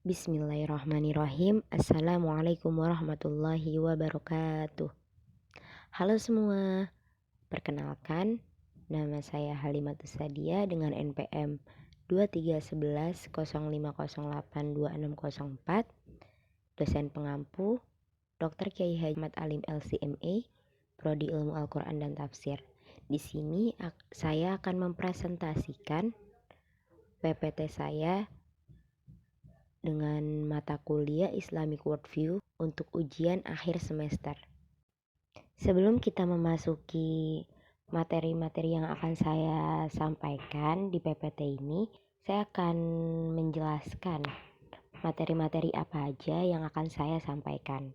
Bismillahirrahmanirrahim. Assalamualaikum warahmatullahi wabarakatuh. Halo semua, perkenalkan nama saya Halimatus Sadia dengan NPM 231105082604, dosen pengampu Dr. Kiai Haji Ahmad Alim LCMA, Prodi Ilmu Al-Quran dan Tafsir. Di sini saya akan mempresentasikan PPT saya dengan mata kuliah Islamic Worldview untuk ujian akhir semester. Sebelum kita memasuki materi-materi yang akan saya sampaikan di PPT ini, saya akan menjelaskan materi-materi apa aja yang akan saya sampaikan.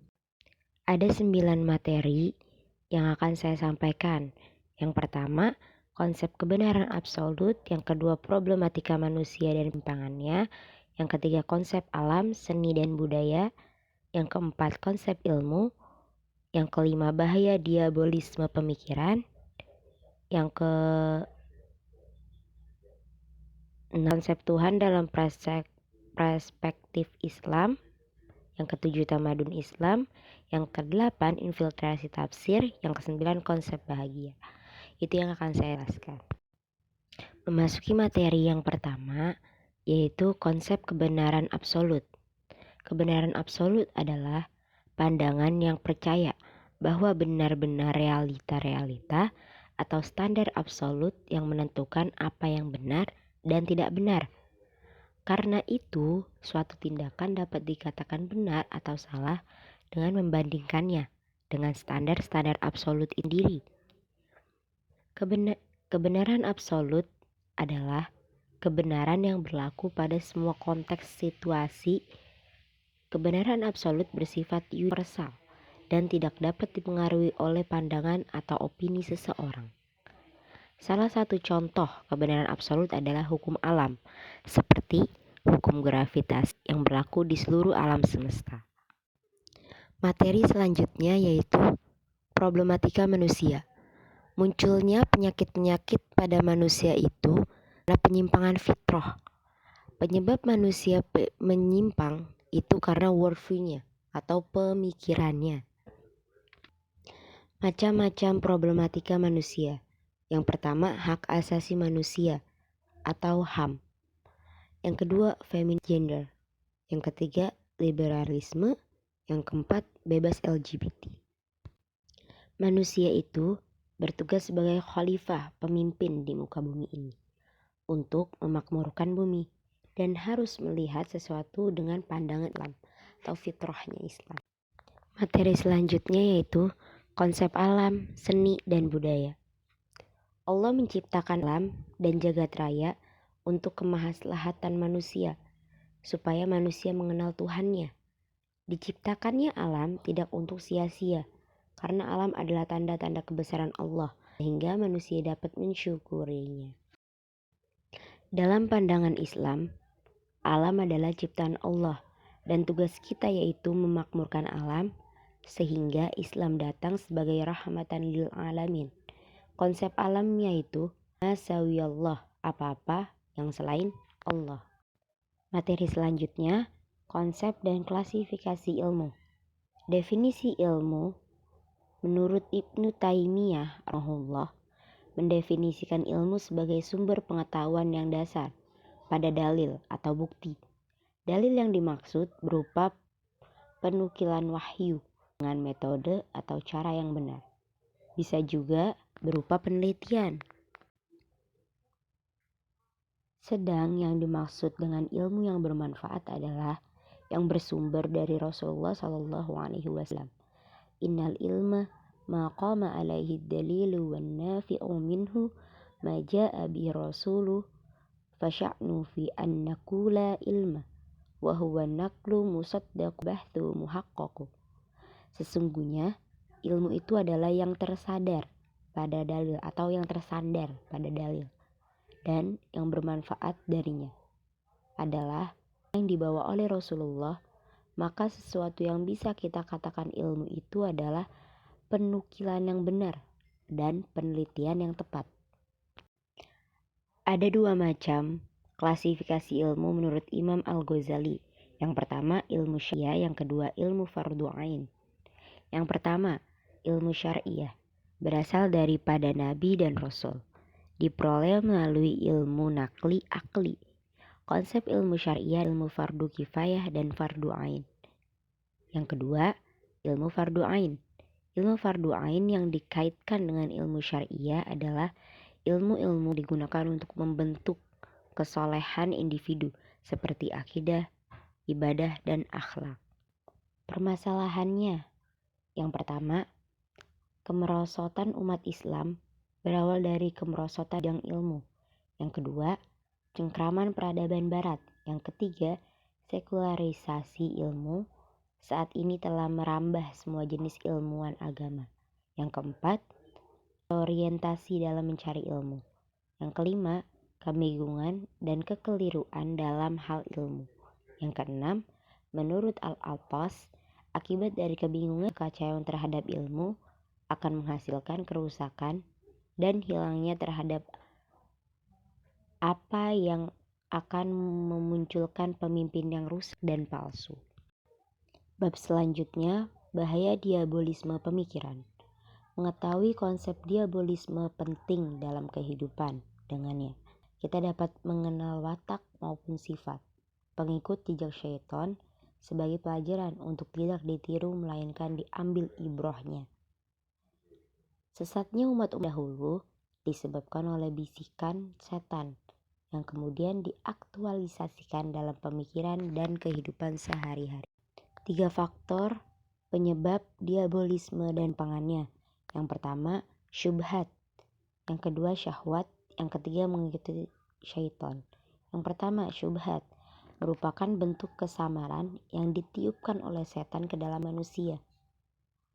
Ada 9 materi yang akan saya sampaikan. Yang pertama, konsep kebenaran absolut. Yang kedua, problematika manusia dan penyimpangannya. Yang ketiga, konsep alam, seni, dan budaya. Yang keempat, konsep ilmu. Yang kelima, bahaya diabolisme pemikiran. Yang keenam, konsep Tuhan dalam perspektif Islam. Yang ketujuh, tamadun Islam. Yang kedelapan, infiltrasi tafsir. Yang kesembilan, konsep bahagia. Itu yang akan saya jelaskan. Memasuki materi yang pertama, yaitu konsep kebenaran absolut. Kebenaran absolut adalah pandangan yang percaya bahwa benar-benar realita-realita atau standar absolut yang menentukan apa yang benar dan tidak benar. Karena itu, suatu tindakan dapat dikatakan benar atau salah dengan membandingkannya dengan standar-standar absolut sendiri. Kebenaran absolut adalah kebenaran yang berlaku pada semua konteks situasi. Kebenaran absolut bersifat universal dan tidak dapat dipengaruhi oleh pandangan atau opini seseorang. Salah satu contoh kebenaran absolut adalah hukum alam, seperti hukum gravitasi yang berlaku di seluruh alam semesta. Materi selanjutnya yaitu problematika manusia. Munculnya penyakit-penyakit pada manusia itu adalah penyimpangan fitrah. Penyebab manusia menyimpang itu karena worldview-nya atau pemikirannya. Macam-macam problematika manusia. Yang pertama, hak asasi manusia atau HAM. Yang kedua, feminisme gender. Yang ketiga, liberalisme. Yang keempat, bebas LGBT. Manusia itu bertugas sebagai khalifah, pemimpin di muka bumi ini, untuk memakmurkan bumi dan harus melihat sesuatu dengan pandangan Islam atau fitrahnya Islam. Materi selanjutnya yaitu konsep alam, seni, dan budaya. Allah menciptakan alam dan jagat raya untuk kemaslahatan manusia, supaya manusia mengenal Tuhannya. Diciptakannya alam tidak untuk sia-sia, karena alam adalah tanda-tanda kebesaran Allah, sehingga manusia dapat mensyukurinya. Dalam pandangan Islam, alam adalah ciptaan Allah, dan tugas kita yaitu memakmurkan alam, sehingga Islam datang sebagai rahmatan lil alamin. Konsep alam yaitu masawiyallah, apa-apa yang selain Allah. Materi selanjutnya, konsep dan klasifikasi ilmu. Definisi ilmu menurut Ibnu Taimiyah rahimahullah mendefinisikan ilmu sebagai sumber pengetahuan yang dasar pada dalil atau bukti. Dalil yang dimaksud berupa penukilan wahyu dengan metode atau cara yang benar. Bisa juga berupa penelitian. Sedang yang dimaksud dengan ilmu yang bermanfaat adalah yang bersumber dari Rasulullah SAW. Innal ilma ma qama alaihi dalilu wan nafi'u minhu ma ja'a bi rasuluh fasya'nu fi an naqula ilma wa huwa naqlu musaddaq bahthu muhaqqaqu. Sesungguhnya ilmu itu adalah yang tersadar pada dalil atau yang tersandar pada dalil, dan yang bermanfaat darinya adalah yang dibawa oleh Rasulullah. Maka sesuatu yang bisa kita katakan ilmu itu adalah penukilan yang benar dan penelitian yang tepat. Ada dua macam klasifikasi ilmu menurut Imam Al-Ghazali, Yang pertama ilmu syariah, yang kedua ilmu fardu ain. Yang pertama, ilmu syariah berasal daripada nabi dan rasul, diperoleh melalui ilmu nakli akli. Konsep ilmu syariah, ilmu fardu kifayah dan fardu ain. Yang kedua, ilmu fardu ain. Ilmu fardu ain yang dikaitkan dengan ilmu syariah adalah ilmu-ilmu digunakan untuk membentuk kesolehan individu seperti akidah, ibadah, dan akhlak. Permasalahannya, yang pertama, kemerosotan umat Islam berawal dari kemerosotan bidang ilmu. Yang kedua, cengkraman peradaban barat. Yang ketiga, sekularisasi ilmu saat ini telah merambah semua jenis ilmuwan agama. Yang keempat, orientasi dalam mencari ilmu. Yang kelima, kebingungan dan kekeliruan dalam hal ilmu. Yang keenam, menurut Al-Altas, akibat dari kebingungan kekacauan terhadap ilmu akan menghasilkan kerusakan dan hilangnya terhadap apa yang akan memunculkan pemimpin yang rusak dan palsu. Bab selanjutnya, bahaya diabolisme pemikiran. Mengetahui konsep diabolisme penting dalam kehidupan. Dengannya, kita dapat mengenal watak maupun sifat pengikut jejak syaitan sebagai pelajaran untuk tidak ditiru melainkan diambil ibrahnya. Sesatnya umat dahulu disebabkan oleh bisikan setan yang kemudian diaktualisasikan dalam pemikiran dan kehidupan sehari-hari. 3 faktor penyebab diabolisme dan pangannya. Yang pertama, syubhat. Yang kedua, syahwat. Yang ketiga, mengikuti syaitan. Yang pertama, syubhat merupakan bentuk kesamaran yang ditiupkan oleh setan ke dalam manusia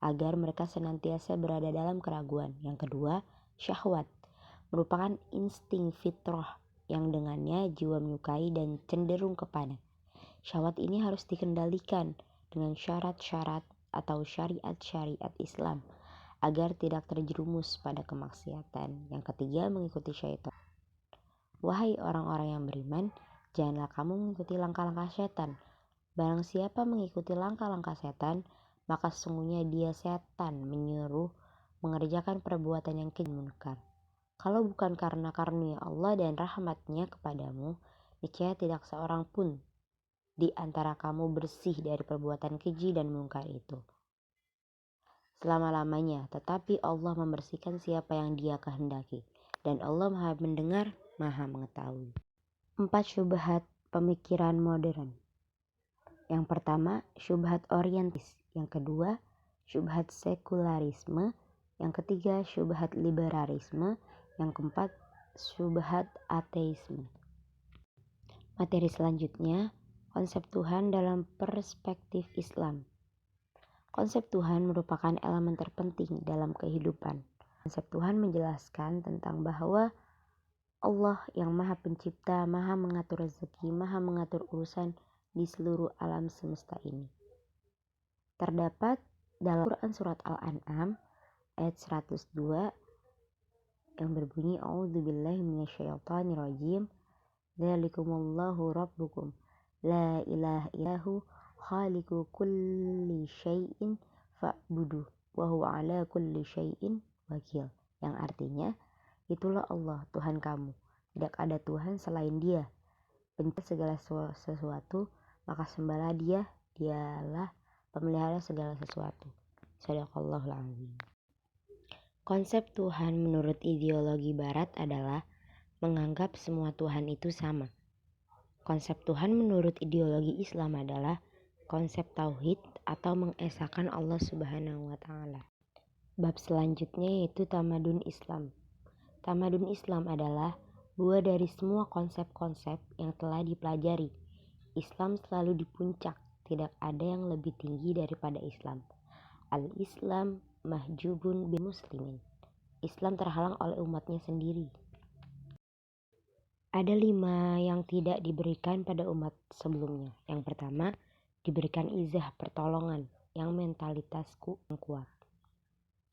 agar mereka senantiasa berada dalam keraguan. Yang kedua, syahwat merupakan insting fitrah yang dengannya jiwa menyukai dan cenderung kepada. Syahwat ini harus dikendalikan dengan syarat-syarat atau syariat-syariat Islam agar tidak terjerumus pada kemaksiatan. Yang ketiga, mengikuti syaitan. Wahai orang-orang yang beriman, janganlah kamu mengikuti langkah-langkah setan. Barang siapa mengikuti langkah-langkah setan, maka sesungguhnya dia setan menyuruh mengerjakan perbuatan yang keji munkar. Kalau bukan karena karunia Allah dan rahmatnya kepadamu, niscaya tidak seorang pun di antara kamu bersih dari perbuatan keji dan munkar itu selama-lamanya, tetapi Allah membersihkan siapa yang Dia kehendaki, dan Allah Maha mendengar, Maha mengetahui. 4 syubhat pemikiran modern. Yang pertama, syubhat orientis. Yang kedua, syubhat sekularisme. Yang ketiga, syubhat liberalisme. Yang keempat, syubhat ateisme. Materi selanjutnya, konsep Tuhan dalam perspektif Islam. Konsep Tuhan merupakan elemen terpenting dalam kehidupan. Konsep Tuhan menjelaskan tentang bahwa Allah yang Maha Pencipta, Maha mengatur rezeki, Maha mengatur urusan di seluruh alam semesta ini. Terdapat dalam Quran surat Al-An'am ayat 102 yang berbunyi A'udzubillahi minasyaitonirrajim. Dzalikumullahu rabbukum la ilaha illahu khaliqu kulli syai'in fa'buduh wa huwa ala kulli syai'in wakil. Yang artinya, itulah Allah Tuhan kamu, tidak ada Tuhan selain Dia, pencipta segala sesuatu, maka sembahlah Dia, Dialah pemelihara segala sesuatu. Shadaqallahul azim. Konsep Tuhan menurut ideologi barat adalah menganggap semua Tuhan itu sama. Konsep Tuhan menurut ideologi Islam adalah konsep tauhid atau mengesahkan Allah Subhanahu wa taala. Bab selanjutnya yaitu tamadun Islam. Tamadun Islam adalah buah dari semua konsep-konsep yang telah dipelajari. Islam selalu di puncak, tidak ada yang lebih tinggi daripada Islam. Al-Islam mahjubun bil muslimin. Islam terhalang oleh umatnya sendiri. Ada 5 yang tidak diberikan pada umat sebelumnya. Yang pertama, diberikan izah pertolongan yang mentalitasku yang kuat.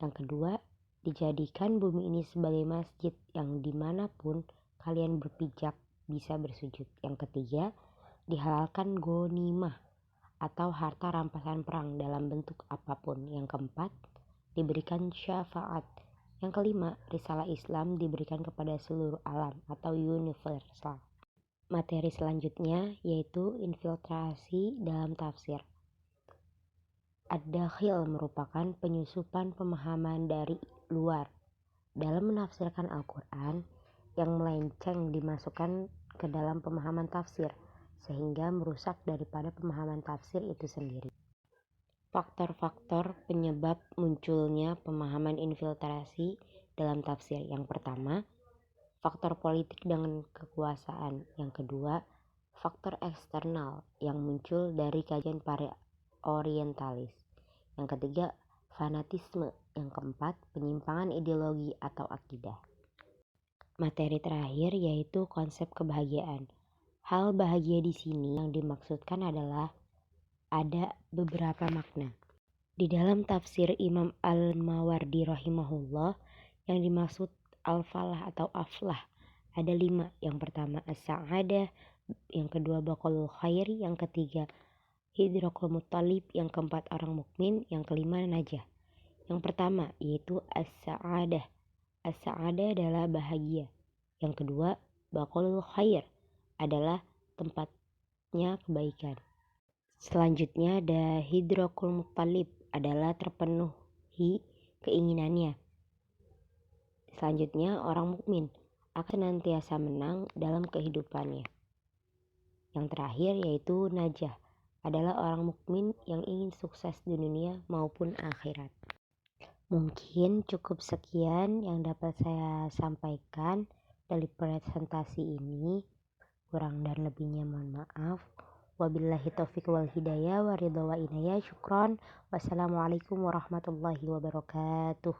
Yang kedua, dijadikan bumi ini sebagai masjid yang dimanapun kalian berpijak bisa bersujud. Yang ketiga, dihalalkan ghanimah atau harta rampasan perang dalam bentuk apapun. Yang keempat, diberikan syafaat. Yang kelima, risalah Islam diberikan kepada seluruh alam atau universal. Materi selanjutnya yaitu infiltrasi dalam tafsir. Ad-dakhil merupakan penyusupan pemahaman dari luar dalam menafsirkan Al-Quran yang melenceng dimasukkan ke dalam pemahaman tafsir sehingga merusak daripada pemahaman tafsir itu sendiri. Faktor-faktor penyebab munculnya pemahaman infiltrasi dalam tafsir. Yang pertama, faktor politik dengan kekuasaan. Yang kedua, faktor eksternal yang muncul dari kajian para orientalis. Yang ketiga, fanatisme. Yang keempat, penyimpangan ideologi atau akidah. Materi terakhir yaitu konsep kebahagiaan. Hal bahagia di sini yang dimaksudkan adalah ada beberapa makna. Di dalam tafsir Imam Al-Mawardi rahimahullah, yang dimaksud al-falah atau aflah ada 5. Yang pertama as-sa'adah, yang kedua baqaul khair, yang ketiga hidrakul muttalib, yang keempat orang mukmin, yang kelima najah. Yang pertama yaitu as-sa'adah. As-sa'adah adalah bahagia. Yang kedua baqaul khair adalah tempatnya kebaikan. Selanjutnya ada hidrakul muttalib adalah terpenuhi keinginannya. Selanjutnya orang mukmin akan senantiasa menang dalam kehidupannya. Yang terakhir yaitu najah adalah orang mukmin yang ingin sukses di dunia maupun akhirat. Mungkin cukup sekian yang dapat saya sampaikan dari presentasi ini. Kurang dan lebihnya mohon maaf. Wabillahi taufiq wal hidayah wa ridha wa inayah. Syukron. Wassalamualaikum warahmatullahi wabarakatuh.